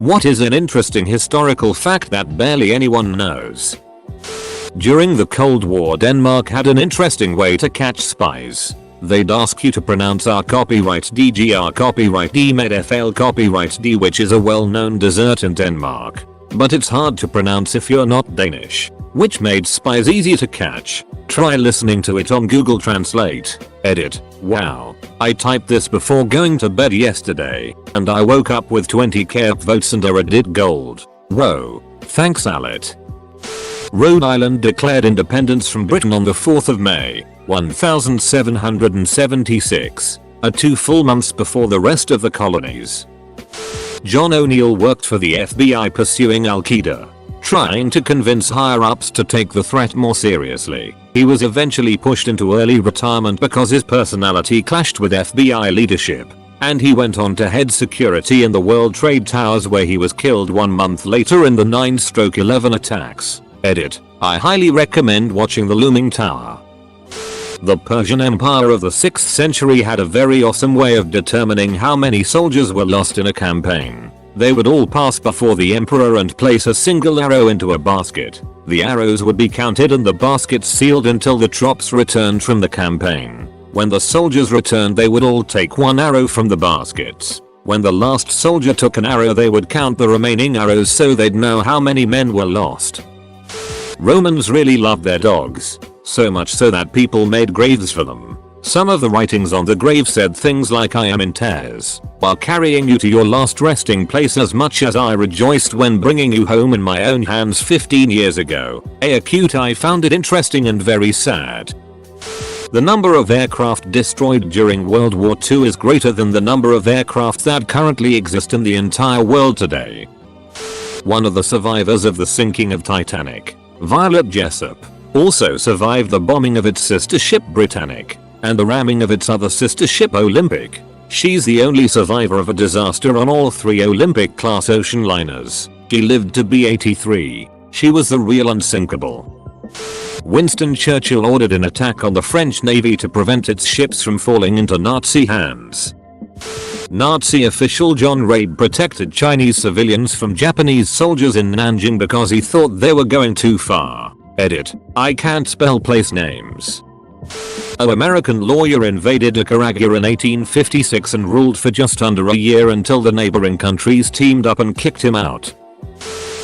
What is an interesting historical fact that barely anyone knows? During the Cold War, Denmark had an interesting way to catch spies. They'd ask you to pronounce R copyright DGR copyright D Medfl copyright D, which is a well-known dessert in Denmark. But it's hard to pronounce if you're not Danish, which made spies easy to catch. Try listening to it on Google Translate. Edit. Wow. I typed this before going to bed yesterday, and I woke up with 20k upvotes and a Reddit gold. Whoa. Thanks Alet. Rhode Island declared independence from Britain on the 4th of May, 1776, 2 full months before the rest of the colonies. John O'Neill worked for the FBI pursuing Al-Qaeda, trying to convince higher-ups to take the threat more seriously. He was eventually pushed into early retirement because his personality clashed with FBI leadership, and he went on to head security in the World Trade Towers, where he was killed 1 month later in the 9/11 attacks. Edit. I highly recommend watching The Looming Tower. The Persian Empire of the 6th century had a very awesome way of determining how many soldiers were lost in a campaign. They would all pass before the emperor and place a single arrow into a basket. The arrows would be counted and the baskets sealed until the troops returned from the campaign. When the soldiers returned, they would all take 1 arrow from the baskets. When the last soldier took an arrow, they would count the remaining arrows so they'd know how many men were lost. Romans really loved their dogs, so much so that people made graves for them. Some of the writings on the grave said things like, "I am in tears while carrying you to your last resting place, as much as I rejoiced when bringing you home in my own hands 15 years ago." Acute. I found it interesting and very sad. The number of aircraft destroyed during World War II is greater than the number of aircraft that currently exist in the entire world today. One of the survivors of the sinking of Titanic, Violet Jessop, also survived the bombing of its sister ship Britannic and the ramming of its other sister ship Olympic. She's the only survivor of a disaster on all 3 Olympic-class ocean liners. She lived to be 83. She was the real unsinkable. Winston Churchill ordered an attack on the French Navy to prevent its ships from falling into Nazi hands. Nazi official John Rabe protected Chinese civilians from Japanese soldiers in Nanjing because he thought they were going too far. Edit. I can't spell place names. An American lawyer invaded Nicaragua in 1856 and ruled for just under a year until the neighboring countries teamed up and kicked him out.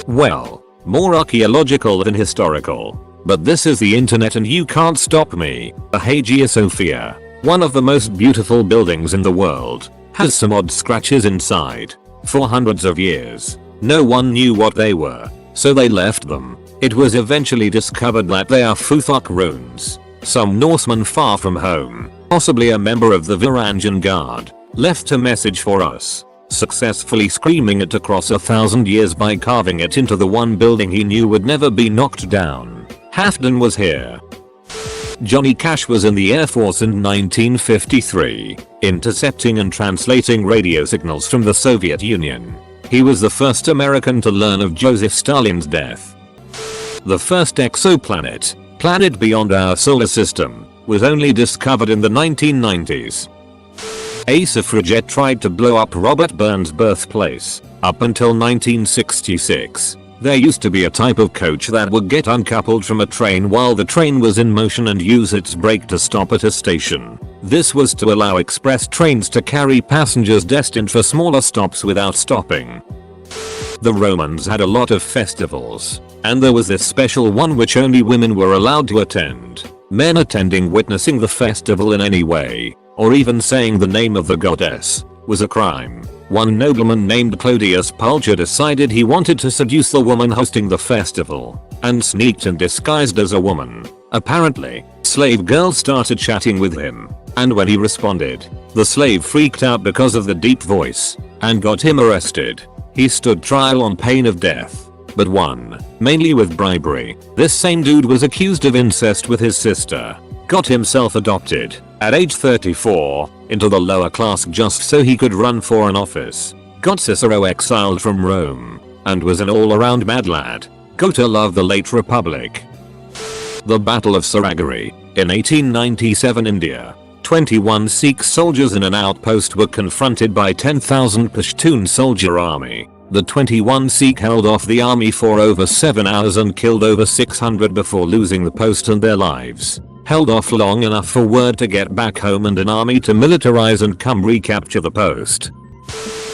Well, more archaeological than historical. But this is the internet and you can't stop me. The Hagia Sophia, one of the most beautiful buildings in the world, has some odd scratches inside. For hundreds of years, no one knew what they were, so they left them. It was eventually discovered that they are Futhok runes. Some Norseman far from home, possibly a member of the Varangian Guard, left a message for us, successfully screaming it across 1,000 years by carving it into the one building he knew would never be knocked down. Halfdan was here. Johnny Cash was in the Air Force in 1953, intercepting and translating radio signals from the Soviet Union. He was the first American to learn of Joseph Stalin's death. The first exoplanet, planet beyond our solar system, was only discovered in the 1990s. A suffragette tried to blow up Robert Burns' birthplace. Up until 1966, there used to be a type of coach that would get uncoupled from a train while the train was in motion and use its brake to stop at a station. This was to allow express trains to carry passengers destined for smaller stops without stopping. The Romans had a lot of festivals, and there was this special one which only women were allowed to attend. Men attending witnessing the festival in any way, or even saying the name of the goddess, was a crime. One nobleman named Clodius Pulcher decided he wanted to seduce the woman hosting the festival, and sneaked in disguised as a woman. Apparently, slave girls started chatting with him, and when he responded, the slave freaked out because of the deep voice, and got him arrested. He stood trial on pain of death, but won, mainly with bribery. This same dude was accused of incest with his sister, got himself adopted, at age 34, into the lower class just so he could run for an office, got Cicero exiled from Rome, and was an all-around mad lad. Gotta love the late Republic. The Battle of Saraguri, in 1897 India. 21 Sikh soldiers in an outpost were confronted by 10,000 Pashtun soldier army. The 21 Sikh held off the army for over 7 hours and killed over 600 before losing the post and their lives. Held off long enough for word to get back home and an army to militarize and come recapture the post.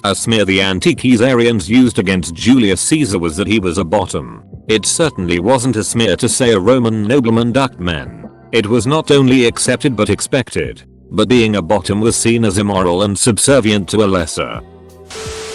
A smear the Antiquarians used against Julius Caesar was that he was a bottom. It certainly wasn't a smear to say a Roman nobleman ducked men. It was not only accepted but expected. But being a bottom was seen as immoral and subservient to a lesser.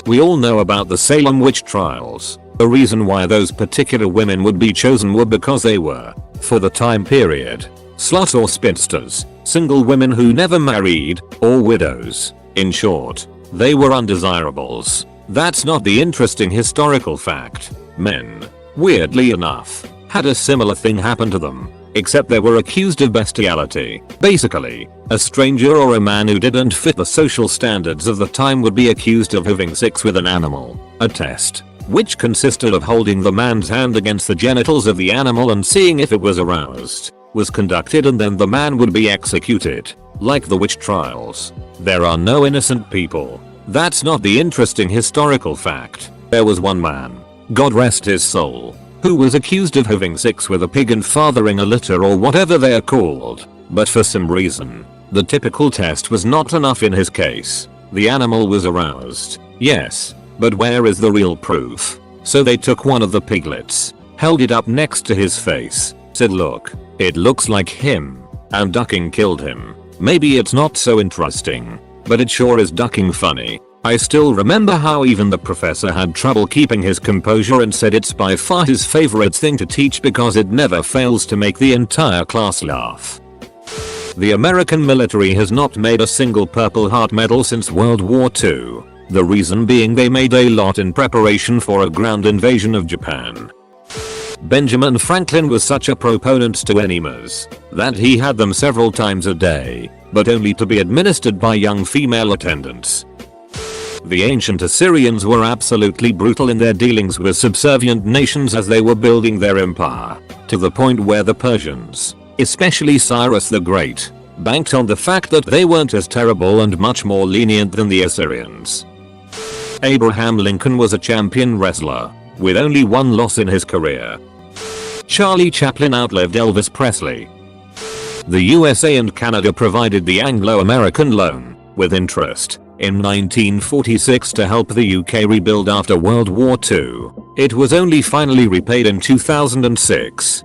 We all know about the Salem witch trials. The reason why those particular women would be chosen were because they were, for the time period, sluts or spinsters, single women who never married, or widows. In short, they were undesirables. That's not the interesting historical fact. Men, weirdly enough, had a similar thing happen to them, except they were accused of bestiality. Basically, a stranger or a man who didn't fit the social standards of the time would be accused of having sex with an animal. A test, which consisted of holding the man's hand against the genitals of the animal and seeing if it was aroused, was conducted, and then the man would be executed. Like the witch trials, there are no innocent people. That's not the interesting historical fact. There was one man, God rest his soul, who was accused of having sex with a pig and fathering a litter or whatever they are called. But for some reason, the typical test was not enough in his case. The animal was aroused, yes, but where is the real proof? So they took one of the piglets, held it up next to his face, said look, it looks like him, and ducking killed him. Maybe it's not so interesting, but it sure is ducking funny. I still remember how even the professor had trouble keeping his composure and said it's by far his favorite thing to teach because it never fails to make the entire class laugh. The American military has not made a single Purple Heart medal since World War II. The reason being they made a lot in preparation for a ground invasion of Japan. Benjamin Franklin was such a proponent to enemas that he had them several times a day, but only to be administered by young female attendants. The ancient Assyrians were absolutely brutal in their dealings with subservient nations as they were building their empire, to the point where the Persians, especially Cyrus the Great, banked on the fact that they weren't as terrible and much more lenient than the Assyrians. Abraham Lincoln was a champion wrestler, with only one loss in his career. Charlie Chaplin outlived Elvis Presley. The USA and Canada provided the Anglo-American loan, with interest, in 1946 to help the UK rebuild after World War II. It was only finally repaid in 2006.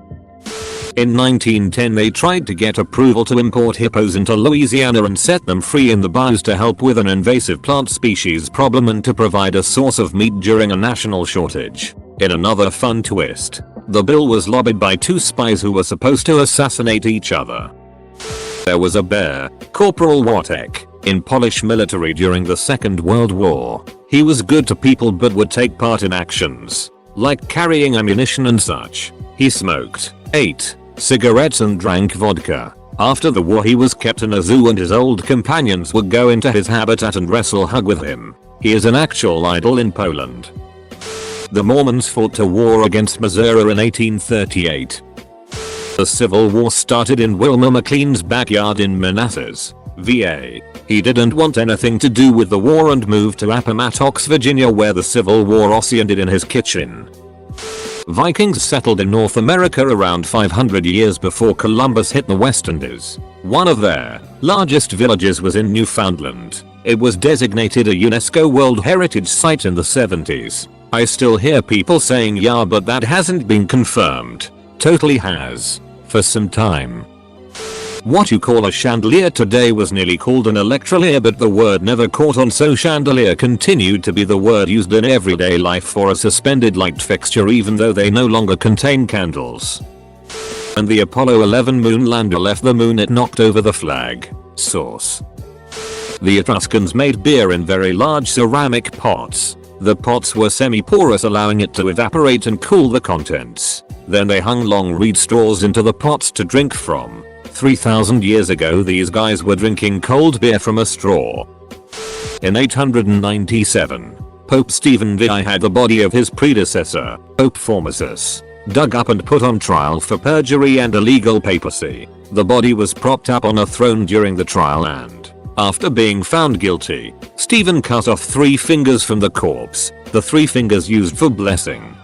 In 1910 they tried to get approval to import hippos into Louisiana and set them free in the bayous to help with an invasive plant species problem and to provide a source of meat during a national shortage. In another fun twist, the bill was lobbied by 2 spies who were supposed to assassinate each other. There was a bear, Corporal Watek, in Polish military during the Second World War. He was good to people but would take part in actions, like carrying ammunition and such. He smoked, ate cigarettes and drank vodka. After the war he was kept in a zoo and his old companions would go into his habitat and wrestle hug with him. He is an actual idol in Poland. The Mormons fought a war against Missouri in 1838. The Civil War started in Wilmer McLean's backyard in Manassas, VA. He didn't want anything to do with the war and moved to Appomattox, Virginia, where the Civil War also ended in his kitchen. Vikings settled in North America around 500 years before Columbus hit the West Indies. One of their largest villages was in Newfoundland. It was designated a UNESCO World Heritage Site in the 70s. I still hear people saying yeah, but that hasn't been confirmed. Totally has. For some time. What you call a chandelier today was nearly called an electrolier, but the word never caught on, so chandelier continued to be the word used in everyday life for a suspended light fixture even though they no longer contain candles. When the Apollo 11 moon lander left the moon it knocked over the flag. Source. The Etruscans made beer in very large ceramic pots. The pots were semi-porous, allowing it to evaporate and cool the contents. Then they hung long reed straws into the pots to drink from. 3,000 years ago these guys were drinking cold beer from a straw. In 897, Pope Stephen VI had the body of his predecessor, Pope Formosus, dug up and put on trial for perjury and illegal papacy. The body was propped up on a throne during the trial and, After being found guilty, Stephen cut off 3 fingers from the corpse, the 3 fingers used for blessing.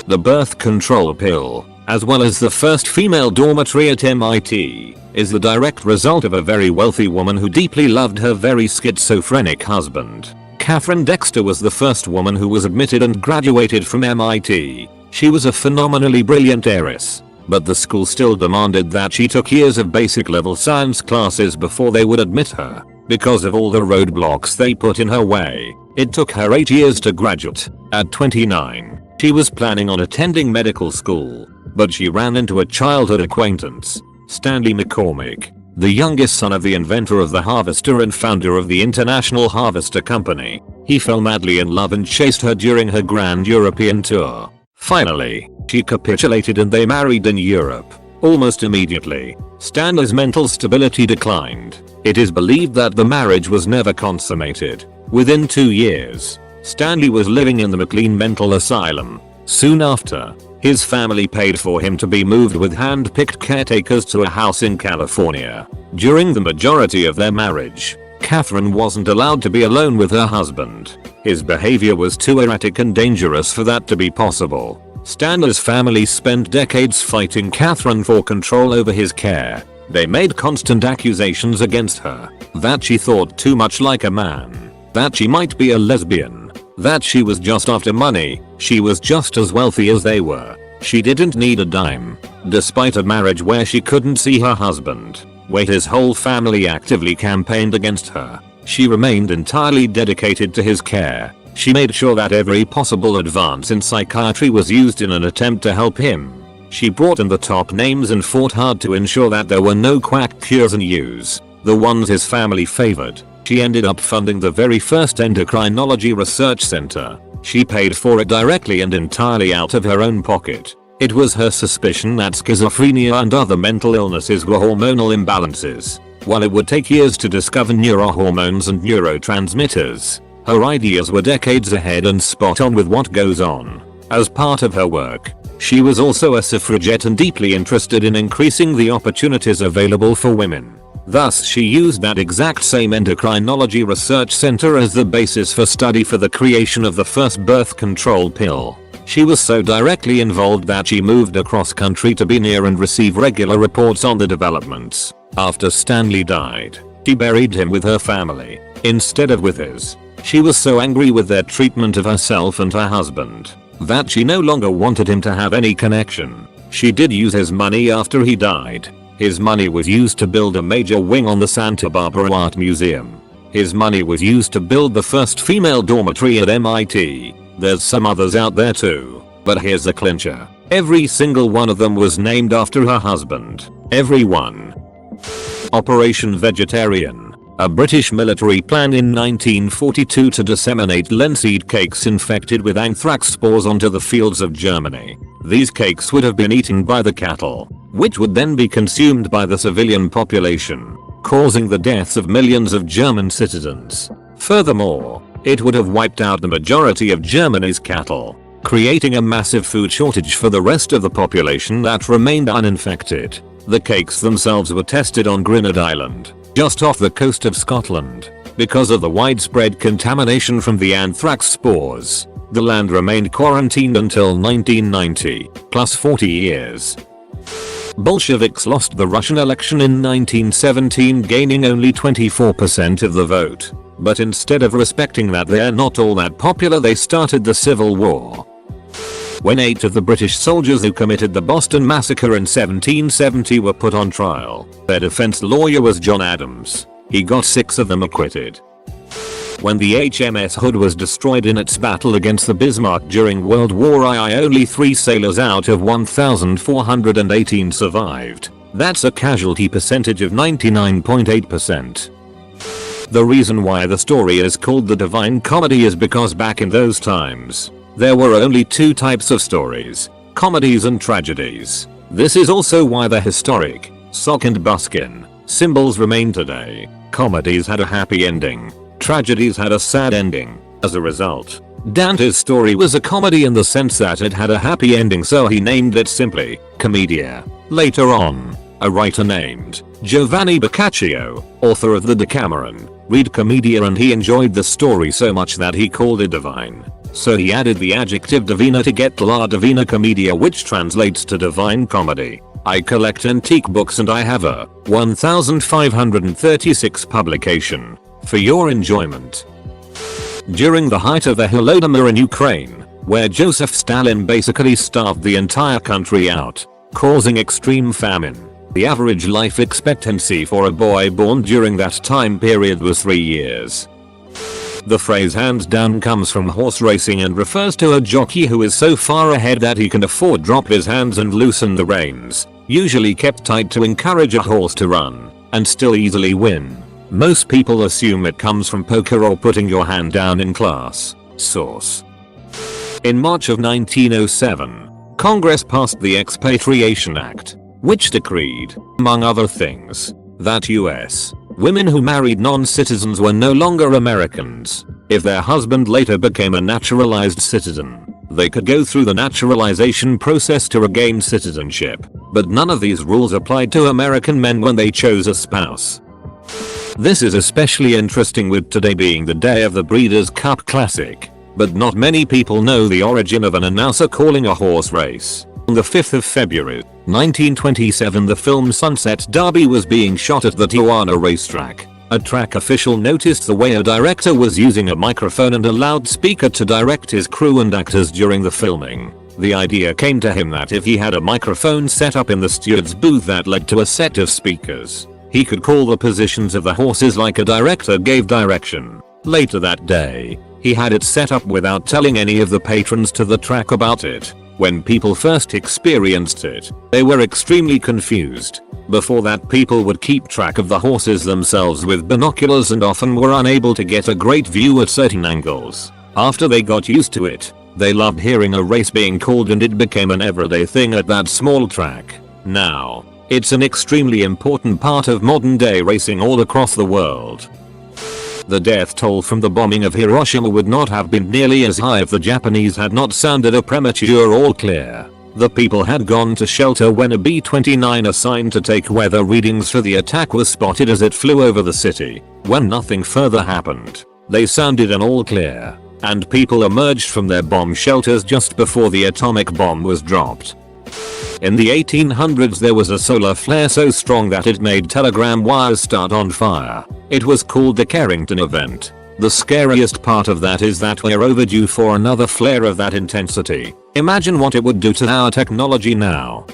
The birth control pill, as well as the first female dormitory at MIT, is the direct result of a very wealthy woman who deeply loved her very schizophrenic husband. Catherine Dexter was the first woman who was admitted and graduated from MIT. She was a phenomenally brilliant heiress, but the school still demanded that she took years of basic level science classes before they would admit her. Because of all the roadblocks they put in her way, it took her 8 years to graduate. At 29, she was planning on attending medical school, but she ran into a childhood acquaintance, Stanley McCormick, the youngest son of the inventor of the harvester and founder of the International Harvester Company. He fell madly in love and chased her during her grand European tour. Finally, she capitulated and they married in Europe. Almost immediately, Stanley's mental stability declined. It is believed that the marriage was never consummated. Within 2 years, Stanley was living in the McLean Mental Asylum. Soon after, his family paid for him to be moved with hand-picked caretakers to a house in California. During the majority of their marriage, Catherine wasn't allowed to be alone with her husband. His behavior was too erratic and dangerous for that to be possible. Stanley's family spent decades fighting Catherine for control over his care. They made constant accusations against her, that she thought too much like a man, that she might be a lesbian, that she was just after money. She was just as wealthy as they were. She didn't need a dime. Despite a marriage where she couldn't see her husband, where his whole family actively campaigned against her, she remained entirely dedicated to his care. She made sure that every possible advance in psychiatry was used in an attempt to help him. She brought in the top names and fought hard to ensure that there were no quack cures in use, the ones his family favored. She ended up funding the very first endocrinology research center. She paid for it directly and entirely out of her own pocket. It was her suspicion that schizophrenia and other mental illnesses were hormonal imbalances. While it would take years to discover neurohormones and neurotransmitters, her ideas were decades ahead and spot on with what goes on. As part of her work, she was also a suffragette and deeply interested in increasing the opportunities available for women. Thus she used that exact same endocrinology research center as the basis for study for the creation of the first birth control pill. She was so directly involved that she moved across country to be near and receive regular reports on the developments. After Stanley died, she buried him with her family, instead of with his. She was so angry with their treatment of herself and her husband, that she no longer wanted him to have any connection. She did use his money after he died. His money was used to build a major wing on the Santa Barbara Art Museum. His money was used to build the first female dormitory at MIT. There's some others out there too, but here's the clincher. Every single one of them was named after her husband. Every one. Operation Vegetarian. A British military plan in 1942 to disseminate linseed cakes infected with anthrax spores onto the fields of Germany. These cakes would have been eaten by the cattle, which would then be consumed by the civilian population, causing the deaths of millions of German citizens. Furthermore, it would have wiped out the majority of Germany's cattle, creating a massive food shortage for the rest of the population that remained uninfected. The cakes themselves were tested on Grenard Island, just off the coast of Scotland. Because of the widespread contamination from the anthrax spores, the land remained quarantined until 1990, plus 40 years. Bolsheviks lost the Russian election in 1917, gaining only 24% of the vote. But instead of respecting that they're not all that popular, they started the Civil War. When 8 of the British soldiers who committed the Boston Massacre in 1770 were put on trial, their defense lawyer was John Adams. He got 6 of them acquitted. When the HMS Hood was destroyed in its battle against the Bismarck during World War I, only 3 sailors out of 1,418 survived. That's a casualty percentage of 99.8%. The reason why the story is called the Divine Comedy is because back in those times, there were only 2 types of stories, comedies and tragedies. This is also why the historic sock and buskin symbols remain today. Comedies had a happy ending. Tragedies had a sad ending. As a result, Dante's story was a comedy in the sense that it had a happy ending, so he named it simply Commedia. Later on, A writer named Giovanni Boccaccio, author of the Decameron, read Commedia, and he enjoyed the story so much that he called it divine. So he added the adjective divina to get La Divina Commedia, which translates to divine comedy. I collect antique books and I have a 1536 publication for your enjoyment. During the height of the Holodomor in Ukraine, where Joseph Stalin basically starved the entire country out, causing extreme famine, the average life expectancy for a boy born during that time period was 3 years. The phrase hands down comes from horse racing and refers to a jockey who is so far ahead that he can afford drop his hands and loosen the reins, usually kept tight to encourage a horse to run, and still easily win. Most people assume it comes from poker or putting your hand down in class. Source. In March of 1907, Congress passed the Expatriation Act, which decreed, among other things, that US women who married non-citizens were no longer Americans. If their husband later became a naturalized citizen, they could go through the naturalization process to regain citizenship, but none of these rules applied to American men when they chose a spouse. This is especially interesting with today being the day of the Breeders' Cup Classic, but not many people know the origin of an announcer calling a horse race. On the 5th of February, 1927, the film Sunset Derby was being shot at the Tijuana racetrack. A track official noticed the way a director was using a microphone and a loudspeaker to direct his crew and actors during the filming. The idea came to him that if he had a microphone set up in the steward's booth that led to a set of speakers, he could call the positions of the horses like a director gave direction. Later that day, he had it set up without telling any of the patrons to the track about it. When people first experienced it, they were extremely confused. Before that, people would keep track of the horses themselves with binoculars and often were unable to get a great view at certain angles. After they got used to it, they loved hearing a race being called and it became an everyday thing at that small track. Now, it's an extremely important part of modern day racing all across the world. The death toll from the bombing of Hiroshima would not have been nearly as high if the Japanese had not sounded a premature all clear. The people had gone to shelter when a B-29 assigned to take weather readings for the attack was spotted as it flew over the city. When nothing further happened, they sounded an all clear, and people emerged from their bomb shelters just before the atomic bomb was dropped. In the 1800s, there was a solar flare so strong that it made telegram wires start on fire. It was called the Carrington event. The scariest part of that is that we're overdue for another flare of that intensity. Imagine what it would do to our technology now.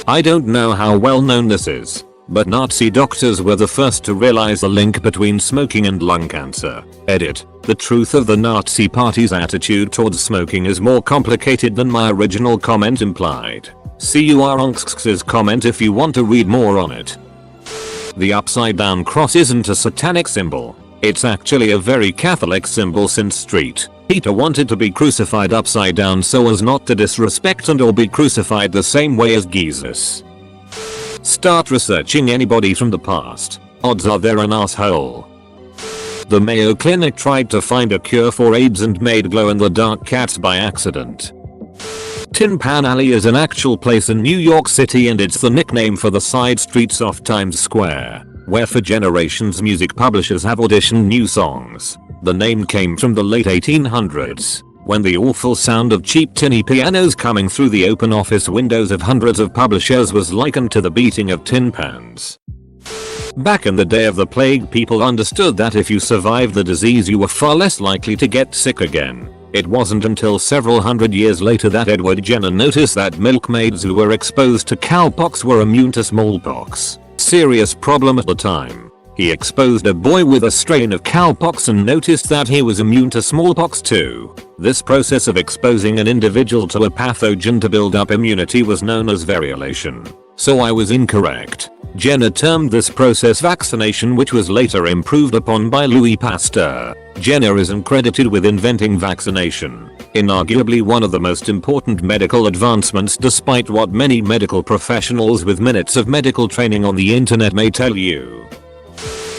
I don't know how well known this is, but Nazi doctors were the first to realize the link between smoking and lung cancer. Edit. The truth of the Nazi Party's attitude towards smoking is more complicated than my original comment implied. See Unx's comment if you want to read more on it. The upside down cross isn't a satanic symbol. It's actually a very Catholic symbol since St. Peter wanted to be crucified upside down so as not to disrespect and or be crucified the same way as Jesus. Start researching anybody from the past. Odds are they're an asshole. The Mayo Clinic tried to find a cure for AIDS and made glow-in-the-dark cats by accident. Tin Pan Alley is an actual place in New York City and it's the nickname for the side streets off Times Square, where for generations music publishers have auditioned new songs. The name came from the late 1800s, when the awful sound of cheap tinny pianos coming through the open office windows of hundreds of publishers was likened to the beating of tin pans. Back in the day of the plague, people understood that if you survived the disease you were far less likely to get sick again. It wasn't until several hundred years later that Edward Jenner noticed that milkmaids who were exposed to cowpox were immune to smallpox. Serious problem at the time. He exposed a boy with a strain of cowpox and noticed that he was immune to smallpox too. This process of exposing an individual to a pathogen to build up immunity was known as variolation. So I was incorrect. Jenner termed this process vaccination, which was later improved upon by Louis Pasteur. Jenner isn't credited with inventing vaccination, inarguably one of the most important medical advancements despite what many medical professionals with minutes of medical training on the internet may tell you.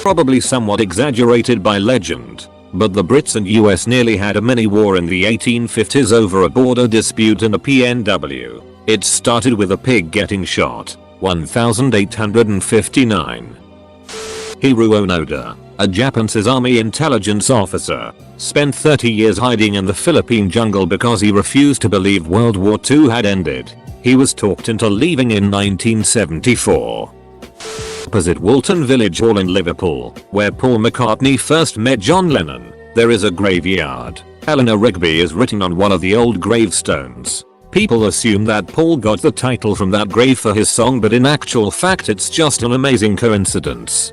Probably somewhat exaggerated by legend, but the Brits and US nearly had a mini war in the 1850s over a border dispute in the PNW. It started with a pig getting shot. 1859. Hiro Onoda, a Japanese army intelligence officer, spent 30 years hiding in the Philippine jungle because he refused to believe World War II had ended. He was talked into leaving in 1974. Opposite Walton Village Hall in Liverpool, where Paul McCartney first met John Lennon, there is a graveyard. Eleanor Rigby is written on one of the old gravestones. People assume that Paul got the title from that grave for his song, but in actual fact it's just an amazing coincidence.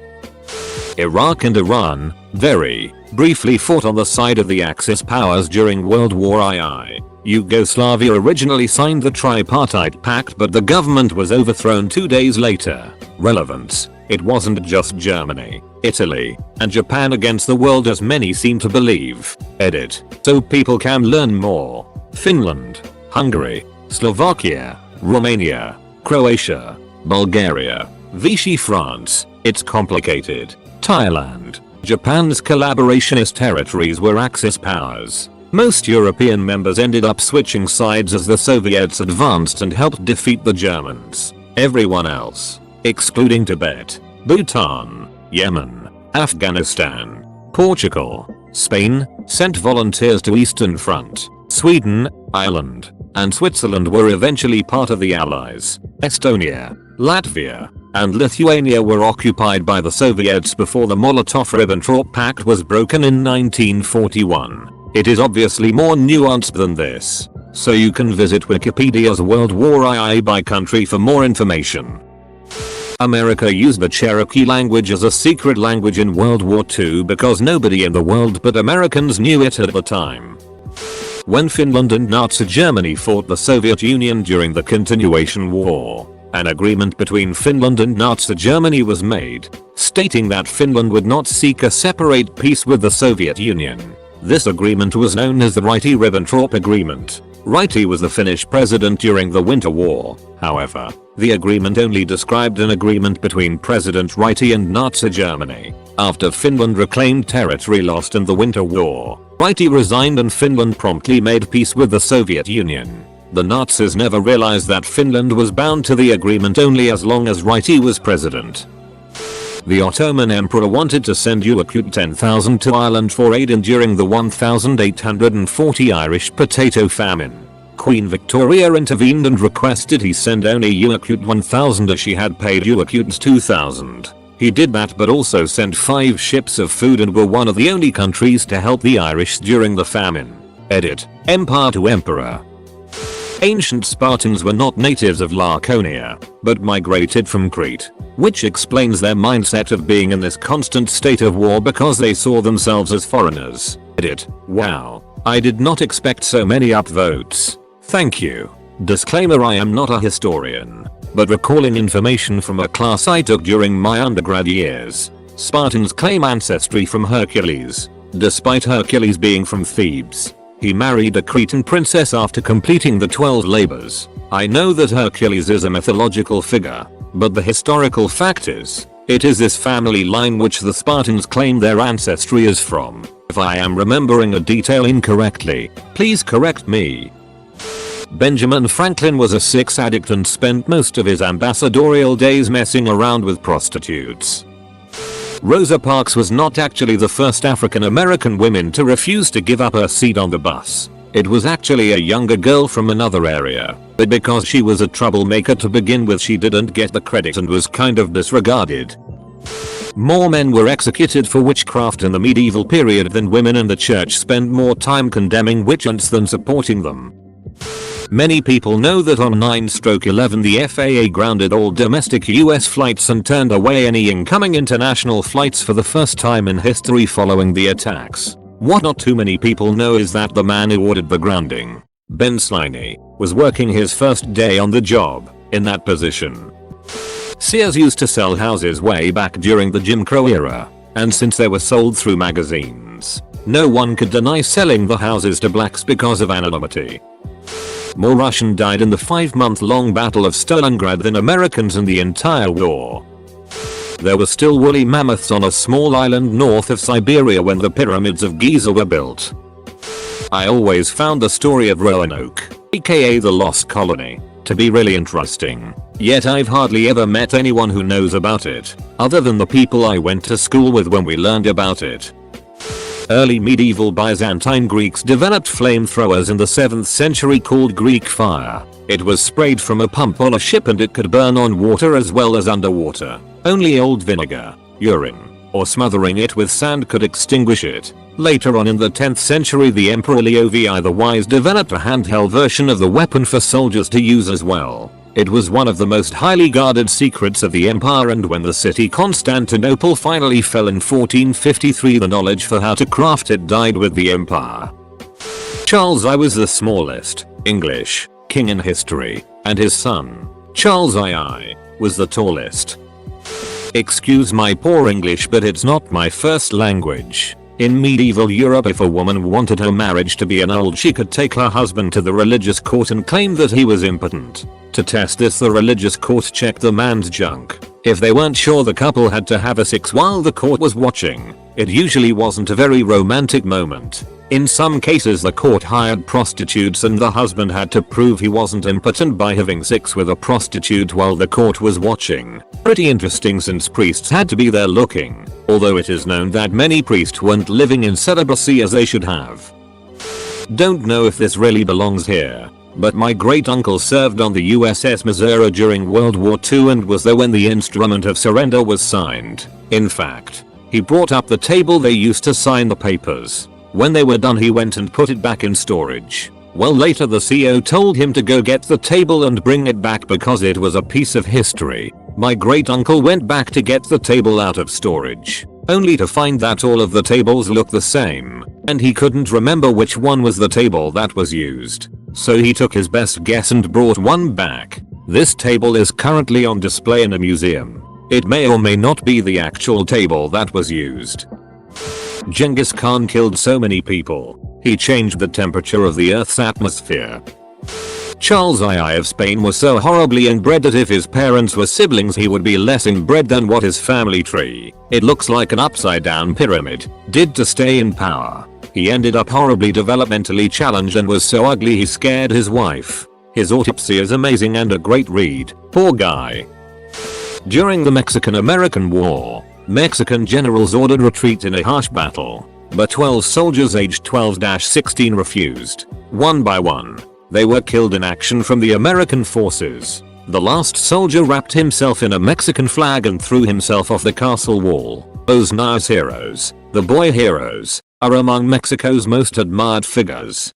Iraq and Iran, very briefly fought on the side of the Axis powers during World War II. Yugoslavia originally signed the Tripartite Pact, but the government was overthrown 2 days later. Relevance: it wasn't just Germany, Italy, and Japan against the world as many seem to believe. Edit. So people can learn more. Finland, Hungary, Slovakia, Romania, Croatia, Bulgaria, Vichy France. It's complicated. Thailand. Japan's collaborationist territories were Axis powers. Most European members ended up switching sides as the Soviets advanced and helped defeat the Germans. Everyone else, excluding Tibet, Bhutan, Yemen, Afghanistan, Portugal, Spain, sent volunteers to Eastern Front. Sweden, Ireland, and Switzerland were eventually part of the Allies. Estonia, Latvia, and Lithuania were occupied by the Soviets before the Molotov-Ribbentrop Pact was broken in 1941. It is obviously more nuanced than this, so you can visit Wikipedia's World War II by country for more information. America used the Cherokee language as a secret language in World War II because nobody in the world but Americans knew it at the time. When Finland and Nazi Germany fought the Soviet Union during the Continuation War, an agreement between Finland and Nazi Germany was made, stating that Finland would not seek a separate peace with the Soviet Union. This agreement was known as the Ryti-Ribbentrop Agreement. Ryti was the Finnish president during the Winter War. However, the agreement only described an agreement between President Ryti and Nazi Germany. After Finland reclaimed territory lost in the Winter War, Ryti resigned and Finland promptly made peace with the Soviet Union. The Nazis never realized that Finland was bound to the agreement only as long as Ryti was president. The Ottoman Emperor wanted to send Uakut 10,000 to Ireland for aid during the 1840 Irish potato famine. Queen Victoria intervened and requested he send only Uakut 1,000 as she had paid Uakut 2,000. He did that, but also sent 5 ships of food and were one of the only countries to help the Irish during the famine. Edit. Empire to Emperor. Ancient Spartans were not natives of Laconia, but migrated from Crete, which explains their mindset of being in this constant state of war because they saw themselves as foreigners. Edit. Wow, I did not expect so many upvotes. Thank you. Disclaimer: I am not a historian, but recalling information from a class I took during my undergrad years, Spartans claim ancestry from Hercules, despite Hercules being from Thebes. He married a Cretan princess after completing the 12 labors. I know that Hercules is a mythological figure, but the historical fact is, it is this family line which the Spartans claim their ancestry is from. If I am remembering a detail incorrectly, please correct me. Benjamin Franklin was a sex addict and spent most of his ambassadorial days messing around with prostitutes. Rosa Parks was not actually the first African American woman to refuse to give up her seat on the bus. It was actually a younger girl from another area, but because she was a troublemaker to begin with, she didn't get the credit and was kind of disregarded. More men were executed for witchcraft in the medieval period than women, and the church spent more time condemning witch hunts than supporting them. Many people know that on 9/11 the FAA grounded all domestic US flights and turned away any incoming international flights for the first time in history following the attacks. What not too many people know is that the man who ordered the grounding, Ben Sliney, was working his first day on the job, in that position. Sears used to sell houses way back during the Jim Crow era, and since they were sold through magazines, no one could deny selling the houses to blacks because of anonymity. More Russians died in the 5-month-long Battle of Stalingrad than Americans in the entire war. There were still woolly mammoths on a small island north of Siberia when the pyramids of Giza were built. I always found the story of Roanoke, aka the Lost Colony, to be really interesting. Yet I've hardly ever met anyone who knows about it, other than the people I went to school with when we learned about it. Early medieval Byzantine Greeks developed flamethrowers in the 7th century called Greek fire. It was sprayed from a pump on a ship and it could burn on water as well as underwater. Only old vinegar, urine, or smothering it with sand could extinguish it. Later on in the 10th century, the Emperor Leo VI the Wise developed a handheld version of the weapon for soldiers to use as well. It was one of the most highly guarded secrets of the empire, and when the city Constantinople finally fell in 1453, the knowledge for how to craft it died with the empire. Charles I was the smallest English king in history, and his son, Charles II, was the tallest. Excuse my poor English, but it's not my first language. In medieval Europe, if a woman wanted her marriage to be annulled, she could take her husband to the religious court and claim that he was impotent. To test this, the religious court checked the man's junk. If they weren't sure, the couple had to have a sex while the court was watching. It usually wasn't a very romantic moment. In some cases, the court hired prostitutes and the husband had to prove he wasn't impotent by having sex with a prostitute while the court was watching. Pretty interesting, since priests had to be there looking, although it is known that many priests weren't living in celibacy as they should have. Don't know if this really belongs here, but my great uncle served on the USS Missouri during World War II and was there when the instrument of surrender was signed. In fact, he brought up the table they used to sign the papers. When they were done, he went and put it back in storage. Well, later the CO told him to go get the table and bring it back because it was a piece of history. My great uncle went back to get the table out of storage, only to find that all of the tables looked the same, and he couldn't remember which one was the table that was used. So he took his best guess and brought one back. This table is currently on display in a museum. It may or may not be the actual table that was used. Genghis Khan killed so many people. He changed the temperature of the Earth's atmosphere. Charles II of Spain was so horribly inbred that if his parents were siblings, he would be less inbred than what his family tree, it looks like an upside down pyramid, did to stay in power. He ended up horribly developmentally challenged and was so ugly he scared his wife. His autopsy is amazing and a great read. Poor guy. During the Mexican-American War, Mexican generals ordered retreat in a harsh battle, but 12 soldiers aged 12-16 refused. One by one, they were killed in action from the American forces. The last soldier wrapped himself in a Mexican flag and threw himself off the castle wall. Those nice heroes, the boy heroes, are among Mexico's most admired figures.